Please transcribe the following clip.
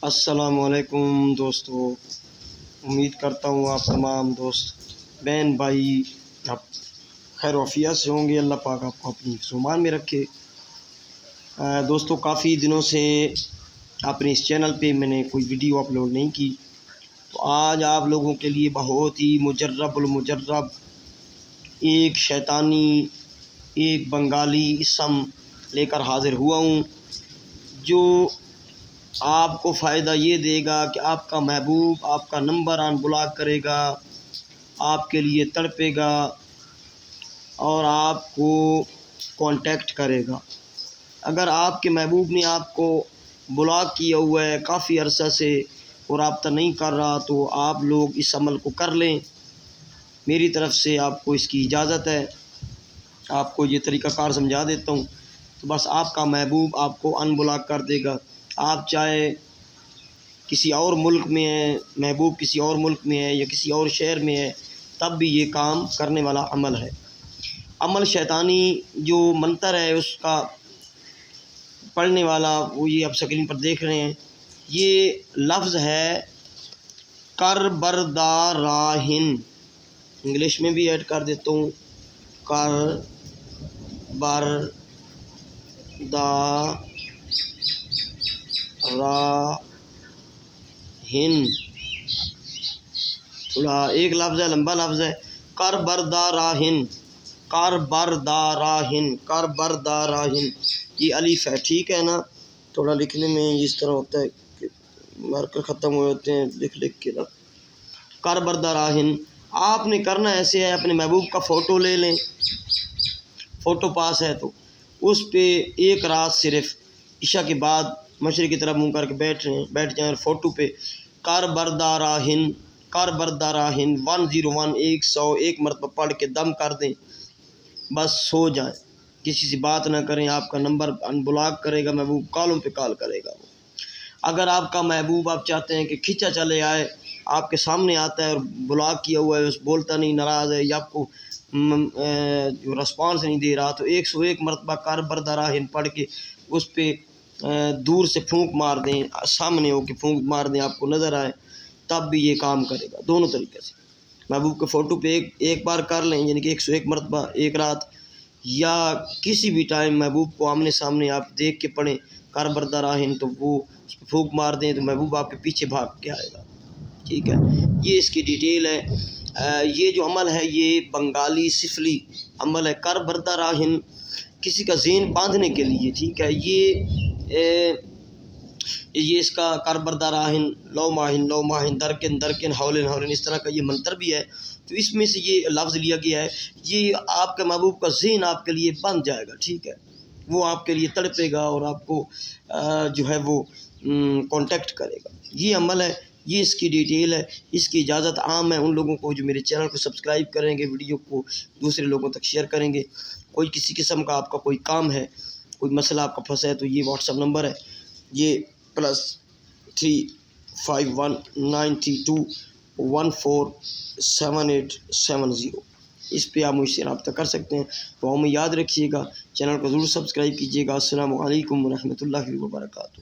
السلام علیکم دوستو، امید کرتا ہوں آپ تمام دوست بہن بھائی آپ خیر و عافیت سے ہوں گے۔ اللہ پاک آپ کو اپنی حفظ و امان میں رکھے۔ دوستو کافی دنوں سے اپنے اس چینل پہ میں نے کوئی ویڈیو اپلوڈ نہیں کی، تو آج آپ لوگوں کے لیے بہت ہی مجرب المجرب ایک شیطانی ایک بنگالی اسم لے کر حاضر ہوا ہوں، جو آپ کو فائدہ یہ دے گا کہ آپ کا محبوب آپ کا نمبر آن بلاک کرے گا، آپ کے لیے تڑپے گا اور آپ کو کانٹیکٹ کرے گا۔ اگر آپ کے محبوب نے آپ کو بلاک کیا ہوا ہے کافی عرصہ سے اور رابطہ نہیں کر رہا، تو آپ لوگ اس عمل کو کر لیں۔ میری طرف سے آپ کو اس کی اجازت ہے، آپ کو یہ طریقہ کار سمجھا دیتا ہوں۔ تو بس آپ کا محبوب آپ کو ان بلاک کر دے گا، آپ چاہے کسی اور ملک میں ہیں، محبوب کسی اور ملک میں ہے یا کسی اور شہر میں ہے، تب بھی یہ کام کرنے والا عمل ہے۔ عمل شیطانی جو منتر ہے اس کا پڑھنے والا وہ یہ آپ سکرین پر دیکھ رہے ہیں، یہ لفظ ہے کر برداراہن۔ انگلش میں بھی ایڈ کر دیتا ہوں، کر برداراہن۔ تھوڑا ایک لفظ ہے، لمبا لفظ ہے، کر برداراہن، کر برداراہن، کر برداراہن۔ یہ الف ہے، ٹھیک ہے نا؟ تھوڑا لکھنے میں اس طرح ہوتا ہے کہ مارکر ختم ہو جاتے ہیں لکھ کے نا۔ کر برداراہن آپ نے کرنا ایسے ہے، اپنے محبوب کا فوٹو لے لیں، فوٹو پاس ہے تو اس پہ ایک رات صرف عشاء کے بعد مشرق کی طرف منہ کر کے بیٹھ جائیں اور فوٹو پہ کر برداراہن، کر برداراہن 101 101 مرتبہ پڑھ کے دم کر دیں، بس سو جائیں، کسی سے بات نہ کریں۔ آپ کا نمبر ان بلاک کرے گا محبوب، کالوں پہ کال کرے گا وہ۔ اگر آپ کا محبوب آپ چاہتے ہیں کہ کھینچا چلے آئے، آپ کے سامنے آتا ہے اور بلاک کیا ہوا ہے، بولتا نہیں، ناراض ہے یا آپ کو رسپانس نہیں دے رہا، تو 101 مرتبہ کر برداراہن پڑھ کے اس پہ دور سے پھونک مار دیں، سامنے ہو کے پھونک مار دیں، آپ کو نظر آئے، تب بھی یہ کام کرے گا۔ دونوں طریقے سے محبوب کے فوٹو پہ ایک بار کر لیں، یعنی کہ 101 مرتبہ ایک رات، یا کسی بھی ٹائم محبوب کو آمنے سامنے آپ دیکھ کے پڑھیں کر برداراہن، تو وہ اس پہ پھونک مار دیں تو محبوب آپ کے پیچھے بھاگ کے آئے گا، ٹھیک ہے؟ یہ اس کی ڈیٹیل ہے۔ یہ جو عمل ہے یہ بنگالی سفلی عمل ہے، کر برداراہن، کسی کا ذہن باندھنے کے لیے، ٹھیک ہے؟ یہ اس کا کر برداراہن لو ماہن لو ماہن درکن درکن ہولن ہولن، اس طرح کا یہ منتر بھی ہے، تو اس میں سے یہ لفظ لیا گیا ہے۔ یہ آپ کے محبوب کا ذہن آپ کے لیے بن جائے گا، ٹھیک ہے؟ وہ آپ کے لیے تڑپے گا اور آپ کو جو ہے وہ کانٹیکٹ کرے گا۔ یہ عمل ہے، یہ اس کی ڈیٹیل ہے۔ اس کی اجازت عام ہے ان لوگوں کو جو میرے چینل کو سبسکرائب کریں گے، ویڈیو کو دوسرے لوگوں تک شیئر کریں گے۔ کوئی کسی قسم کا آپ کا کوئی کام ہے، کوئی مسئلہ آپ کا پھنسا ہے، تو یہ واٹس ایپ نمبر ہے، یہ +35192147870، اس پہ آپ مجھ سے رابطہ کر سکتے ہیں۔ تو ہمیں یاد رکھیے گا، چینل کو ضرور سبسکرائب کیجیے گا۔ السلام علیکم ورحمۃ اللہ وبرکاتہ۔